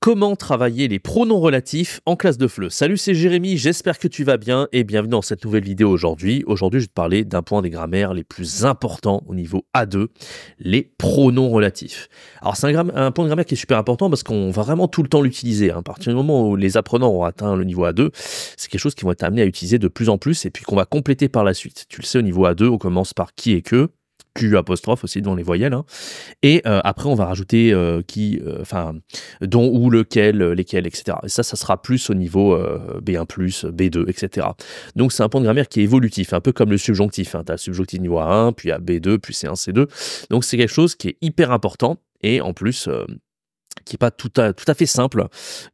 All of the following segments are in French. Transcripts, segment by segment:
Comment travailler les pronoms relatifs en classe de FLE? Salut, c'est Jérémy, j'espère que tu vas bien et bienvenue dans cette nouvelle vidéo aujourd'hui. Aujourd'hui, je vais te parler d'un point des grammaires les plus importants au niveau A2, les pronoms relatifs. Alors, c'est un point de grammaire qui est super important parce qu'on va vraiment tout le temps l'utiliser. À partir du moment où les apprenants ont atteint le niveau A2, c'est quelque chose qu'ils vont être amenés à utiliser de plus en plus et puis qu'on va compléter par la suite. Tu le sais, au niveau A2, on commence par qui et que. Q apostrophe aussi devant les voyelles, hein. Et après on va rajouter qui, dont, ou, lequel, lesquels, etc. Et ça sera plus au niveau B1+, B2, etc. Donc c'est un point de grammaire qui est évolutif, un peu comme le subjonctif, hein. Tu as le subjonctif niveau A1, puis à B2, puis C1, C2. Donc c'est quelque chose qui est hyper important et en plus qui est pas tout à fait simple,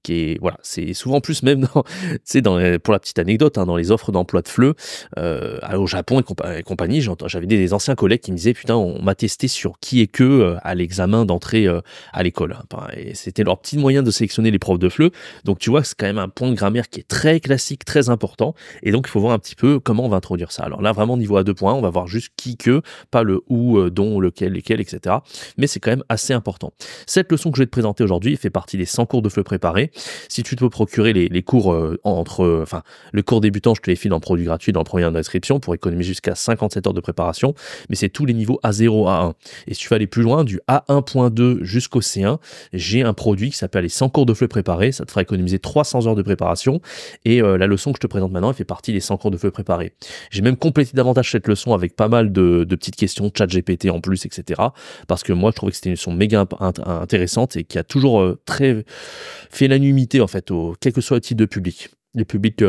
qui est voilà, c'est souvent plus même pour la petite anecdote, hein, dans les offres d'emploi de FLE au Japon et compagnie, j'avais des anciens collègues qui me disaient putain, on m'a testé sur qui et que à l'examen d'entrée à l'école, et c'était leur petit moyen de sélectionner les profs de FLE. Donc tu vois que c'est quand même un point de grammaire qui est très classique, très important, et donc il faut voir un petit peu comment on va introduire ça. Alors là vraiment niveau A2.1, on va voir juste qui, que, pas le où, dont, lequel, lesquels, etc. Mais c'est quand même assez important. Cette leçon que je vais te présenter aujourd'hui fait partie des 100 cours de FLE préparés. Si tu peux procurer les cours le cours débutant, je te les file en produit gratuit dans le premier lien de description pour économiser jusqu'à 57 heures de préparation, mais c'est tous les niveaux A0, A1. Et si tu veux aller plus loin, du A1.2 jusqu'au C1, j'ai un produit qui s'appelle les 100 cours de FLE préparés, ça te fera économiser 300 heures de préparation, et la leçon que je te présente maintenant, elle fait partie des 100 cours de FLE préparés. J'ai même complété davantage cette leçon avec pas mal de petites questions, ChatGPT en plus, etc. Parce que moi, je trouvais que c'était une leçon méga intéressante et qui a toujours très fait l'unanimité en fait, quel que soit le type de public. Les publics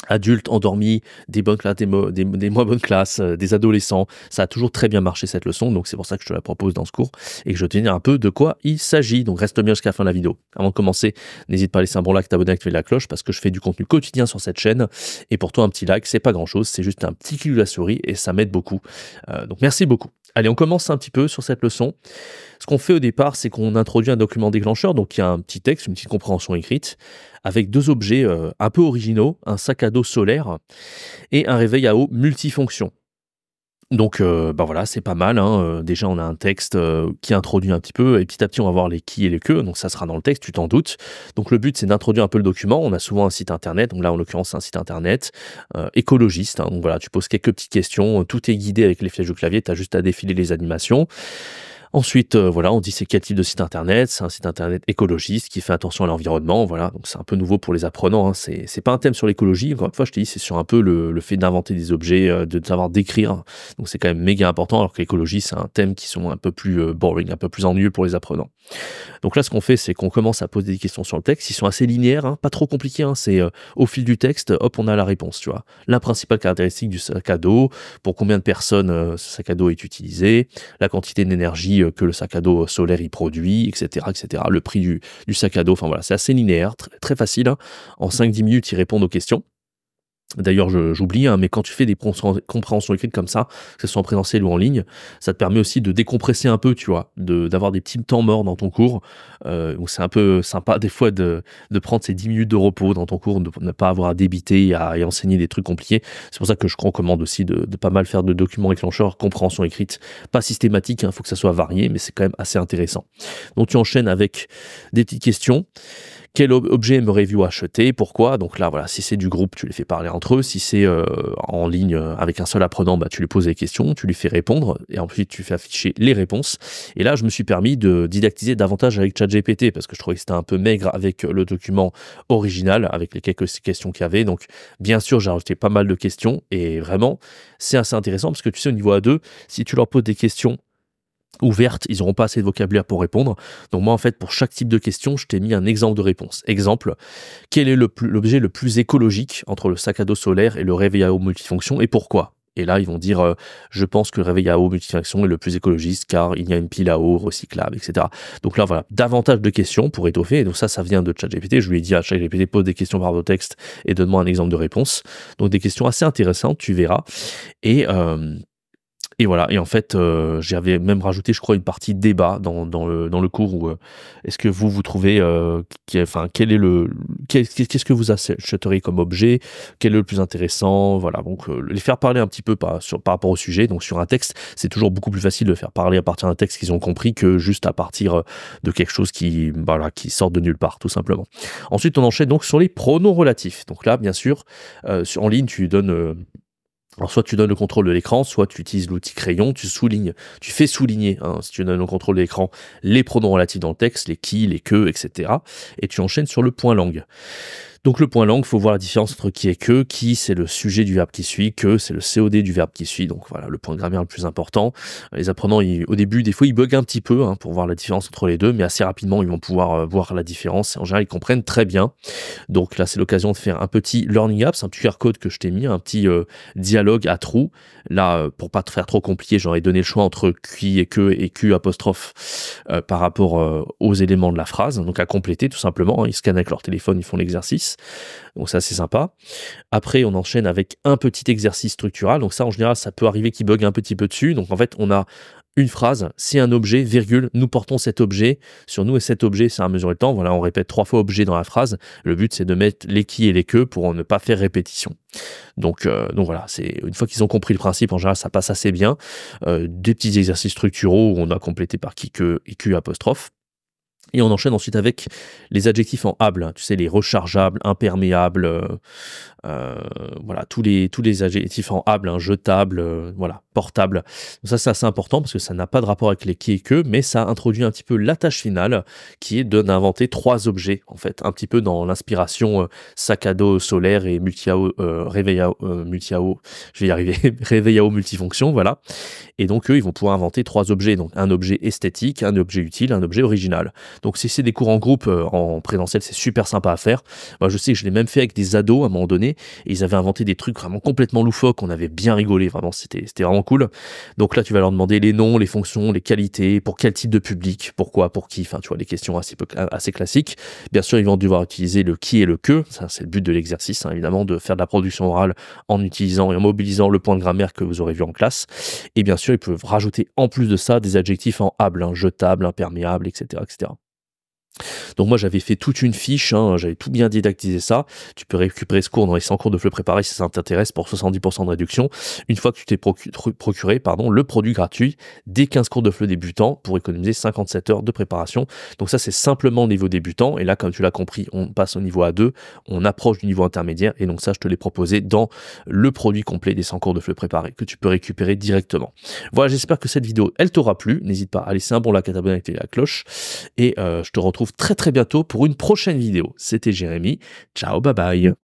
adultes, endormis, des bonnes classes, des moins bonnes classes, des adolescents, ça a toujours très bien marché cette leçon, donc c'est pour ça que je te la propose dans ce cours et que je vais te dire un peu de quoi il s'agit. Donc reste bien jusqu'à la fin de la vidéo. Avant de commencer, n'hésite pas à laisser un bon like, t'abonner, activer la cloche parce que je fais du contenu quotidien sur cette chaîne et pour toi un petit like, c'est pas grand chose, c'est juste un petit clic de la souris et ça m'aide beaucoup. Donc merci beaucoup. Allez, on commence un petit peu sur cette leçon. Ce qu'on fait au départ, c'est qu'on introduit un document déclencheur, donc il y a un petit texte, une petite compréhension écrite, avec deux objets un peu originaux, un sac à dos solaire et un réveil à eau multifonction. Donc voilà, c'est pas mal, hein. Déjà on a un texte qui introduit un petit peu et petit à petit on va voir les qui et les que, donc ça sera dans le texte, tu t'en doutes. Donc le but c'est d'introduire un peu le document. On a souvent un site internet, donc là en l'occurrence c'est un site internet écologiste, hein. Donc voilà, tu poses quelques petites questions, tout est guidé avec les flèches de clavier, tu as juste à défiler les animations. Ensuite, voilà, on dit c'est quel type de site internet, c'est un site internet écologiste qui fait attention à l'environnement, voilà, donc c'est un peu nouveau pour les apprenants, hein. C'est pas un thème sur l'écologie, encore une fois, je te dis, c'est sur un peu le fait d'inventer des objets, de savoir décrire, donc c'est quand même méga important, alors que l'écologie, c'est un thème qui sont un peu plus boring, un peu plus ennuyeux pour les apprenants. Donc là, ce qu'on fait, c'est qu'on commence à poser des questions sur le texte, ils sont assez linéaires, hein, pas trop compliqués, hein, c'est au fil du texte, hop, on a la réponse, tu vois. La principale caractéristique du sac à dos, pour combien de personnes ce sac à dos est utilisé, la quantité d'énergie que le sac à dos solaire y produit, etc., etc. Le prix du sac à dos, enfin voilà, c'est assez linéaire, très facile, hein. En 5-10 minutes, ils répondent aux questions. D'ailleurs, j'oublie, hein, mais quand tu fais des compréhensions écrites comme ça, que ce soit en présentiel ou en ligne, ça te permet aussi de décompresser un peu, tu vois, d'avoir des petits temps morts dans ton cours. Donc c'est un peu sympa des fois de prendre ces 10 minutes de repos dans ton cours, de ne pas avoir à débiter et enseigner des trucs compliqués. C'est pour ça que je recommande aussi de pas mal faire de documents déclencheurs, compréhension écrite, pas systématique, hein, faut que ça soit varié, mais c'est quand même assez intéressant. Donc tu enchaînes avec des petites questions. Quel objet aimeriez-vous acheter? Pourquoi? Donc là, voilà, si c'est du groupe, tu les fais parler entre eux. Si c'est en ligne avec un seul apprenant, bah, tu lui poses des questions, tu lui fais répondre et ensuite tu fais afficher les réponses. Et là, je me suis permis de didactiser davantage avec ChatGPT parce que je trouvais que c'était un peu maigre avec le document original, avec les quelques questions qu'il y avait. Donc, bien sûr, j'ai rajouté pas mal de questions et vraiment, c'est assez intéressant parce que tu sais, au niveau A2, si tu leur poses des questions ouvertes, ils n'auront pas assez de vocabulaire pour répondre. Donc moi, en fait, pour chaque type de question, je t'ai mis un exemple de réponse. Exemple, quel est l'objet le plus écologique entre le sac à dos solaire et le réveil à eau multifonction et pourquoi? Et là, ils vont dire, je pense que le réveil à eau multifonction est le plus écologiste car il y a une pile à eau recyclable, etc. Donc là, voilà, davantage de questions pour étoffer. Et donc ça vient de ChatGPT. Je lui ai dit à ChatGPT, pose des questions par vos textes et donne-moi un exemple de réponse. Donc des questions assez intéressantes, tu verras. Et voilà, et en fait, j'avais même rajouté, je crois, une partie débat dans le cours où, est-ce que vous trouvez, enfin, quel est qu'est-ce que vous achèteriez comme objet? Quel est le plus intéressant? Voilà, donc les faire parler un petit peu par rapport au sujet. Donc sur un texte, c'est toujours beaucoup plus facile de faire parler à partir d'un texte qu'ils ont compris que juste à partir, de quelque chose qui, voilà, qui sort de nulle part, tout simplement. Ensuite, on enchaîne donc sur les pronoms relatifs. Donc là, bien sûr, en ligne, tu donnes, alors soit tu donnes le contrôle de l'écran, soit tu utilises l'outil crayon, tu fais souligner, hein, si tu donnes le contrôle de l'écran, les pronoms relatifs dans le texte, les qui, les que, etc. Et tu enchaînes sur le point langue. Donc le point langue, il faut voir la différence entre qui et que. Qui, c'est le sujet du verbe qui suit. Que, c'est le COD du verbe qui suit. Donc voilà, le point de grammaire le plus important. Les apprenants, au début, des fois, ils bug un petit peu, hein, pour voir la différence entre les deux, mais assez rapidement, ils vont pouvoir voir la différence. Et en général, ils comprennent très bien. Donc là, c'est l'occasion de faire un petit learning apps, un petit QR code que je t'ai mis, un petit dialogue à trous. Là, pour pas te faire trop compliqué, j'aurais donné le choix entre qui et que et Q apostrophe par rapport aux éléments de la phrase. Donc à compléter, tout simplement, hein. Ils scannent avec leur téléphone, ils font l'exercice. Donc ça, c'est sympa. Après, on enchaîne avec un petit exercice structural. Donc ça, en général, ça peut arriver qu'il bug un petit peu dessus. Donc en fait, on a une phrase, c'est un objet, virgule, nous portons cet objet sur nous et cet objet, c'est à mesurer le temps. Voilà, on répète 3 fois objet dans la phrase. Le but, c'est de mettre les qui et les que pour ne pas faire répétition. Donc voilà, c'est une fois qu'ils ont compris le principe, en général, ça passe assez bien. Des petits exercices structuraux où on a complété par qui, que et Q apostrophe. Et on enchaîne ensuite avec les adjectifs en able, hein, tu sais, les rechargeables, imperméables, voilà, tous les adjectifs en able, hein, jetable, voilà, portable. Donc ça, c'est assez important parce que ça n'a pas de rapport avec les qui et que, mais ça introduit un petit peu la tâche finale qui est d'inventer 3 objets, en fait, un petit peu dans l'inspiration sac à dos solaire et multi-AO, multi-AO, je vais y arriver, réveil-AO multifonction, voilà. Et donc, eux, ils vont pouvoir inventer 3 objets, donc un objet esthétique, un objet utile, un objet original. Donc si c'est des cours en groupe, en présentiel, c'est super sympa à faire. Moi, je sais que je l'ai même fait avec des ados à un moment donné, et ils avaient inventé des trucs vraiment complètement loufoques, on avait bien rigolé, vraiment, c'était vraiment cool. Donc là, tu vas leur demander les noms, les fonctions, les qualités, pour quel type de public, pourquoi, pour qui, enfin, tu vois, des questions assez classiques. Bien sûr, ils vont devoir utiliser le qui et le que, ça c'est le but de l'exercice, hein, évidemment, de faire de la production orale en utilisant et en mobilisant le point de grammaire que vous aurez vu en classe. Et bien sûr, ils peuvent rajouter en plus de ça des adjectifs en able, hein, jetable, imperméable, etc., etc. Donc moi j'avais fait toute une fiche, hein, j'avais tout bien didactisé ça. Tu peux récupérer ce cours dans les 100 cours de FLE préparé si ça t'intéresse pour 70% de réduction. Une fois que tu t'es procuré le produit gratuit des 15 cours de FLE débutant pour économiser 57 heures de préparation. Donc ça c'est simplement au niveau débutant. Et là comme tu l'as compris, on passe au niveau A2, on approche du niveau intermédiaire. Et donc ça je te l'ai proposé dans le produit complet des 100 cours de FLE préparé que tu peux récupérer directement. Voilà, j'espère que cette vidéo elle t'aura plu. N'hésite pas à laisser un bon like, à t'abonner, à activer la cloche. Et je te retrouve très bientôt pour une prochaine vidéo. C'était Jérémy. Ciao, bye bye.